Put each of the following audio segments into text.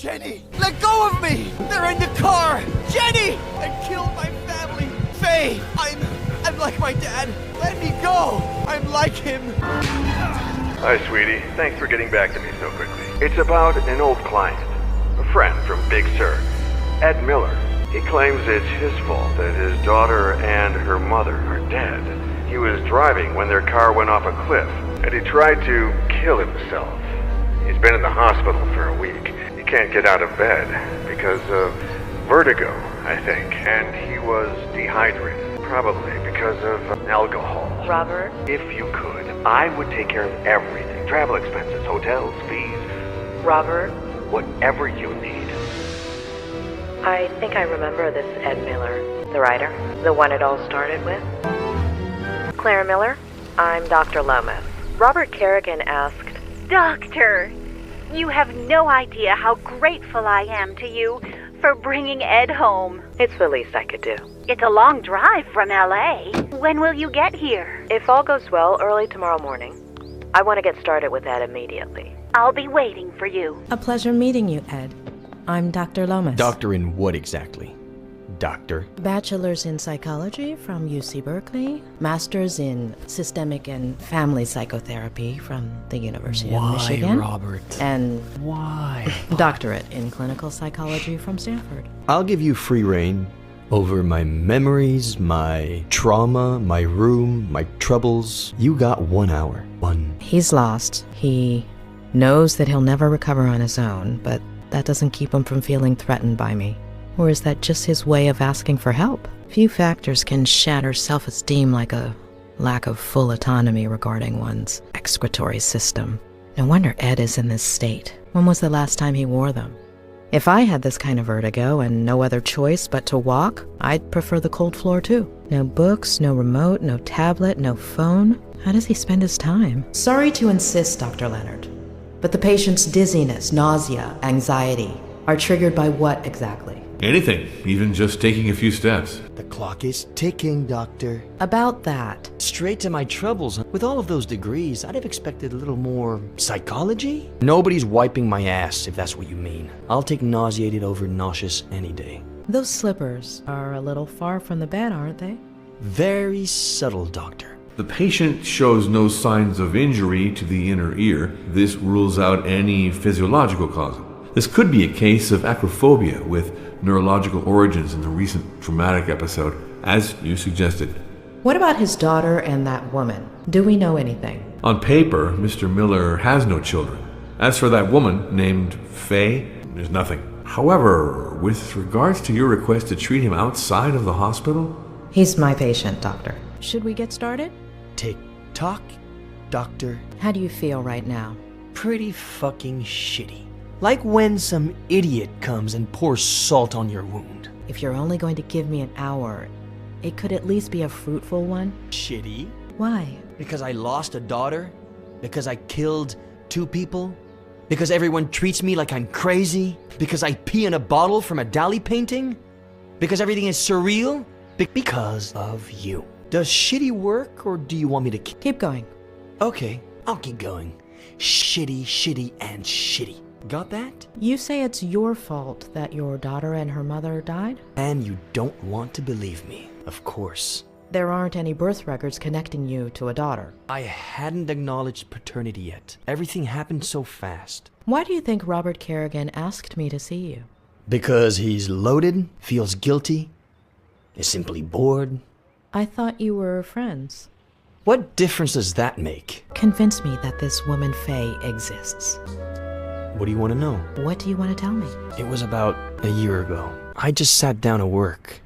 Jenny, let go of me! They're in the car! Jenny! I killed my family! Faye, I'm like my dad. Let me go! I'm like him. Hi, sweetie. Thanks for getting back to me so quickly. It's about an old client, a friend from Big Sur, Ed Miller. He claims it's his fault that his daughter and her mother are dead. He was driving when their car went off a cliff, and he tried to kill himself. He's been in the hospital for a week. He can't get out of bed because of vertigo, I think. And he was dehydrated, probably because of alcohol. Robert? If you could, I would take care of everything. Travel expenses, hotels, fees. Robert? Whatever you need. I think I remember this Ed Miller, the writer, the one it all started with. Claire Miller, I'm Dr. Lomas. Robert Kerrigan asked, Doctor, you have no idea how grateful I am to you for bringing Ed home. It's the least I could do. It's a long drive from L.A. When will you get here? If all goes well, early tomorrow morning. I want to get started with Ed immediately. I'll be waiting for you. A pleasure meeting you, Ed. I'm Dr. Lomas. Doctor in what exactly? Doctor? Bachelor's in psychology from UC Berkeley. Master's in systemic and family psychotherapy from the University of Michigan. Why, Robert? And Why? doctorate in clinical psychology from Stanford. I'll give you free rein over my memories, my trauma, my room, my troubles. You got 1 hour. One. He's lost. He knows that he'll never recover on his own, but that doesn't keep him from feeling threatened by me. Or is that just his way of asking for help? Few factors can shatter self-esteem like a lack of full autonomy regarding one's excretory system. No wonder Ed is in this state. When was the last time he wore them? If I had this kind of vertigo and no other choice but to walk, I'd prefer the cold floor too. No books, no remote, no tablet, no phone. How does he spend his time? Sorry to insist, Dr. Leonard, but the patient's dizziness, nausea, anxiety are triggered by what exactly? Anything, even just taking a few steps. The clock is ticking, Doctor. About that. Straight to my troubles. With all of those degrees, I'd have expected a little more psychology. Nobody's wiping my ass, if that's what you mean. I'll take nauseated over nauseous any day. Those slippers are a little far from the bed, aren't they? Very subtle, Doctor. The patient shows no signs of injury to the inner ear. This rules out any physiological cause. This could be a case of acrophobia with neurological origins in the recent traumatic episode, as you suggested. What about his daughter and that woman? Do we know anything? On paper, Mr. Miller has no children. As for that woman named Faye, there's nothing. However, with regards to your request to treat him outside of the hospital... He's my patient, Doctor. Should we get started? Tick-tock, Doctor. How do you feel right now? Pretty fucking shitty. Like when some idiot comes and pours salt on your wound. If you're only going to give me an hour, it could at least be a fruitful one. Shitty? Why? Because I lost a daughter? Because I killed 2 people? Because everyone treats me like I'm crazy? Because I pee in a bottle from a Dali painting? Because everything is surreal? Because of you. Does shitty work, or do you want me to Keep going. Okay, I'll keep going. Shitty, shitty, and shitty. Got that? You say it's your fault that your daughter and her mother died? And you don't want to believe me, of course. There aren't any birth records connecting you to a daughter. I hadn't acknowledged paternity yet. Everything happened so fast. Why do you think Robert Kerrigan asked me to see you? Because he's loaded, feels guilty, is simply bored. I thought you were friends. What difference does that make? Convince me that this woman Faye exists. What do you want to know? What do you want to tell me? It was about a year ago. I just sat down to work.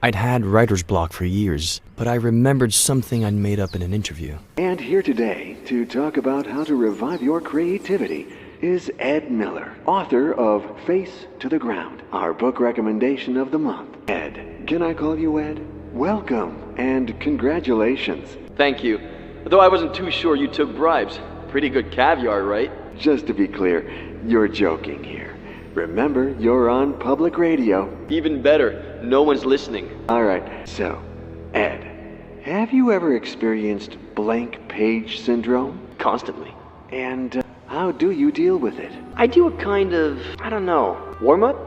I'd had writer's block for years, but I remembered something I'd made up in an interview. And here today to talk about how to revive your creativity is Ed Miller, author of Face to the Ground, our book recommendation of the month. Ed, can I call you Ed? Welcome and congratulations. Thank you. Though I wasn't too sure you took bribes. Pretty good caviar, right? Just to be clear, you're joking here. Remember, you're on public radio. Even better, no one's listening. Alright, so, Ed, have you ever experienced blank page syndrome? Constantly. And How do you deal with it? I do a kind of, I don't know, warm-up?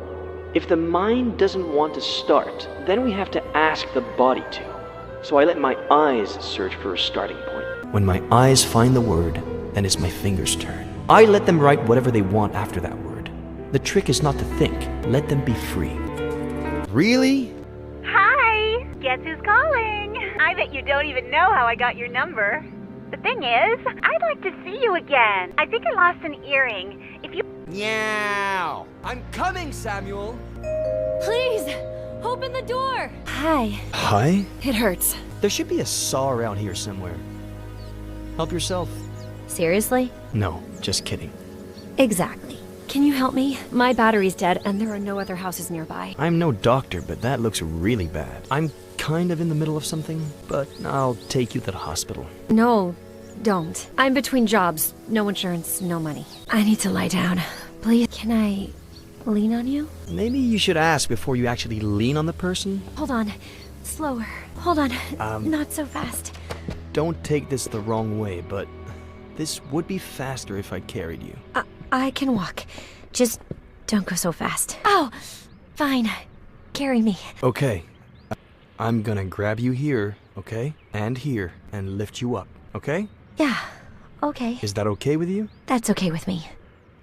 If the mind doesn't want to start, then we have to ask the body to. So I let my eyes search for a starting point. When my eyes find the word, then it's my fingers' turn. I let them write whatever they want after that word. The trick is not to think. Let them be free. Really? Hi! Guess who's calling? I bet you don't even know how I got your number. The thing is, I'd like to see you again. I think I lost an earring. If you... Meow! I'm coming, Samuel! Please, open the door. Hi. Hi? It hurts. There should be a saw around here somewhere. Help yourself. Seriously? No, just kidding. Exactly. Can you help me? My battery's dead and there are no other houses nearby. I'm no doctor, but that looks really bad. I'm kind of in the middle of something, but I'll take you to the hospital. No, don't. I'm between jobs. No insurance, no money. I need to lie down. Please, can I lean on you? Maybe you should ask before you actually lean on the person. Hold on. Slower. Hold on. Not so fast. Don't take this the wrong way, but this would be faster if I carried you. I can walk. Just don't go so fast. Oh, fine. Carry me. Okay. I'm gonna grab you here, okay? And here, and lift you up, okay? Yeah, okay. Is that okay with you? That's okay with me.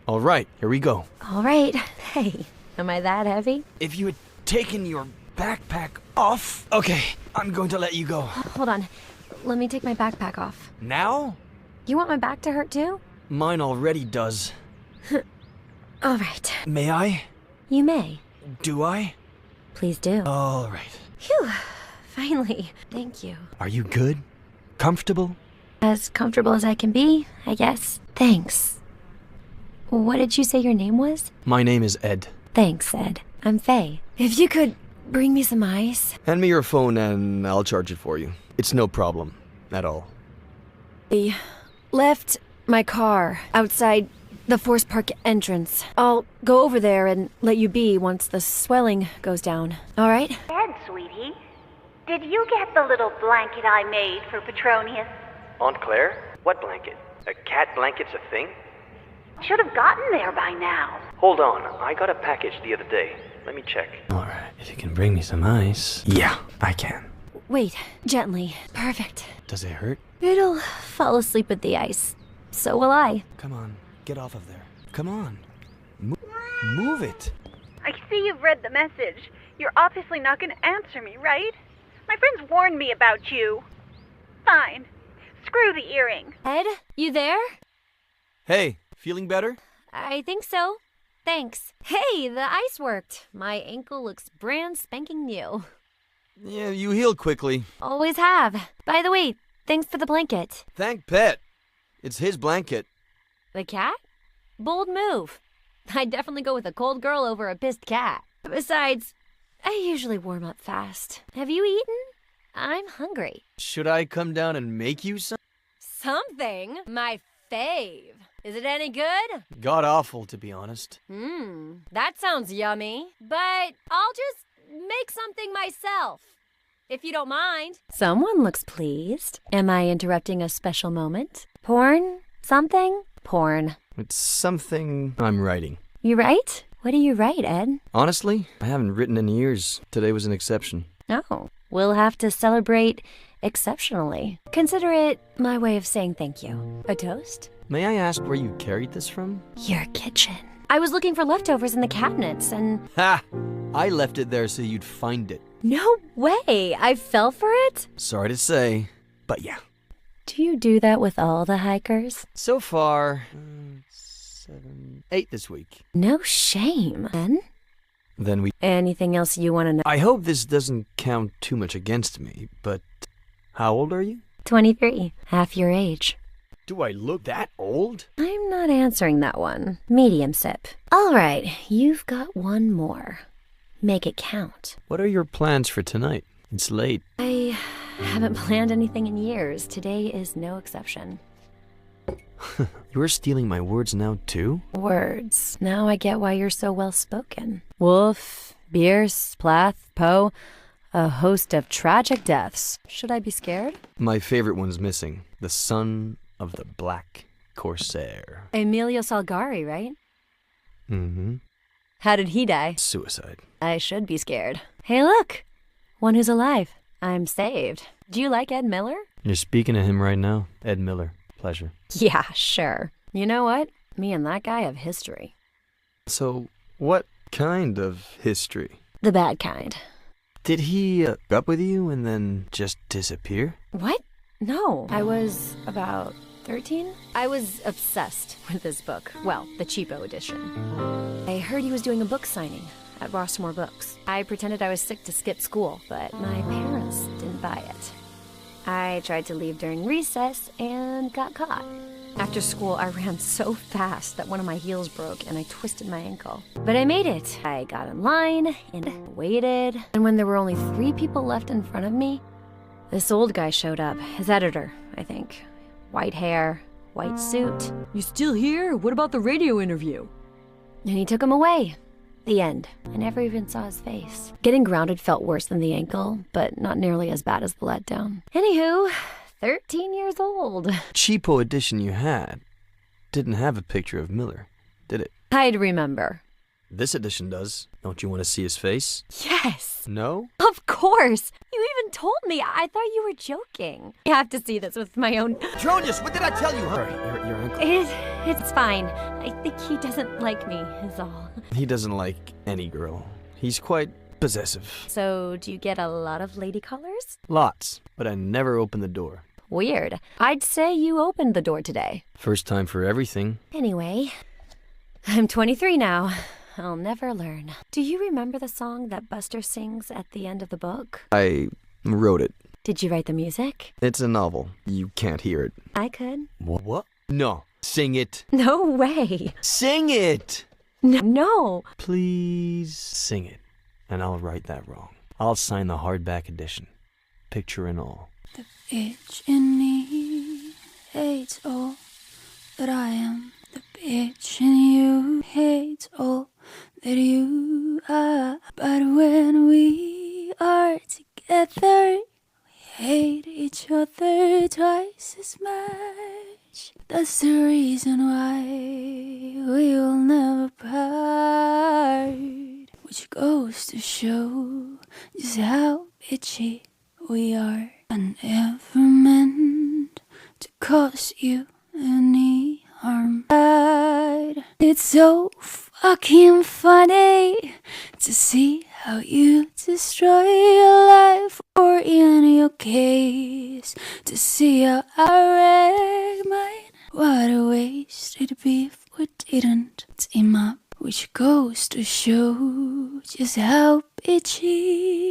All right, here we go. All right. Hey, am I that heavy? If you had taken your backpack off... Okay, I'm going to let you go. Hold on. Let me take my backpack off. Now? You want my back to hurt too? Mine already does. All right. May I? You may. Do I? Please do. All right. Phew. Finally. Thank you. Are you good? Comfortable? As comfortable as I can be, I guess. Thanks. What did you say your name was? My name is Ed. Thanks, Ed. I'm Faye. If you could bring me some ice. Hand me your phone and I'll charge it for you. It's no problem. At all. I left my car outside the Forest Park entrance. I'll go over there and let you be once the swelling goes down. All right? Ed, sweetie, did you get the little blanket I made for Petronius? Aunt Claire? What blanket? A cat blanket's a thing? Should have gotten there by now. Hold on, I got a package the other day. Let me check. All right, if you can bring me some ice. Yeah, I can. Wait, gently. Perfect. Does it hurt? It'll fall asleep with the ice. So will I. Come on, get off of there. Come on. Move it. I see you've read the message. You're obviously not going to answer me, right? My friends warned me about you. Fine. Screw the earring. Ed, you there? Hey, feeling better? I think so. Thanks. Hey, the ice worked. My ankle looks brand spanking new. Yeah, you healed quickly. Always have. By the way, thanks for the blanket. Thank Pet. It's his blanket. The cat? Bold move. I'd definitely go with a cold girl over a pissed cat. Besides, I usually warm up fast. Have you eaten? I'm hungry. Should I come down and make you some? Something? My fave. Is it any good? God awful, to be honest. That sounds yummy. But I'll just make something myself, if you don't mind. Someone looks pleased. Am I interrupting a special moment? Porn? Something? Porn. It's something I'm writing. You write? What do you write, Ed? Honestly, I haven't written in years. Today was an exception. Oh, we'll have to celebrate exceptionally. Consider it my way of saying thank you. A toast? May I ask where you carried this from? Your kitchen. I was looking for leftovers in the cabinets and... Ha! I left it there so you'd find it. No way! I fell for it? Sorry to say, but yeah. Do you do that with all the hikers? So far, 8 this week. No shame. Then we... Anything else you want to know? I hope this doesn't count too much against me, but how old are you? 23. Half your age. Do I look that old? I'm not answering that one. Medium sip. All right, you've got one more. Make it count. What are your plans for tonight? It's late. I haven't planned anything in years. Today is no exception. You're stealing my words now, too? Words. Now I get why you're so well-spoken. Wolf, Bierce, Plath, Poe, a host of tragic deaths. Should I be scared? My favorite one's missing. The son of the Black Corsair. Emilio Salgari, right? Mm-hmm. How did he die? Suicide. I should be scared. Hey, look! One who's alive. I'm saved. Do you like Ed Miller? You're speaking to him right now. Ed Miller. Pleasure. Yeah, sure. You know what? Me and that guy have history. So, what kind of history? The bad kind. Did he up with you and then just disappear? What? No. I was about 13? I was obsessed with this book. Well, the cheapo edition. I heard he was doing a book signing at Rossmore Books. I pretended I was sick to skip school, but my parents didn't buy it. I tried to leave during recess and got caught. After school, I ran so fast that one of my heels broke and I twisted my ankle. But I made it. I got in line and waited. And when there were only 3 people left in front of me, this old guy showed up. His editor, I think. White hair, white suit. You still here? What about the radio interview? And he took him away. The end. I never even saw his face. Getting grounded felt worse than the ankle, but not nearly as bad as the letdown. Anywho, 13 years old. Cheapo edition you had didn't have a picture of Miller, did it? I'd remember. This edition does. Don't you want to see his face? Yes. No? Of course. You even told me. I thought you were joking. I have to see this with my own... Jonas, what did I tell you, huh? Sorry, your ankle. It's fine. I think he doesn't like me, is all. He doesn't like any girl. He's quite possessive. So, do you get a lot of lady callers? Lots, but I never open the door. Weird. I'd say you opened the door today. First time for everything. Anyway, I'm 23 now. I'll never learn. Do you remember the song that Buster sings at the end of the book? I wrote it. Did you write the music? It's a novel. You can't hear it. I could. What? No. Sing it. No way. Sing it! No. Please sing it. And I'll write that wrong. I'll sign the hardback edition. Picture and all. The bitch in me hates all that I am. The bitch in you hates all that you are. But when we are together, we hate each other twice as much. That's the reason why we will never part. Which goes to show just how bitchy we are. I never meant to cause you any harm. But it's so fucking funny to see how you destroy your life, or in your case, to see how I wreck mine. What a waste it'd be if we didn't team up. Which goes to show just how bitchy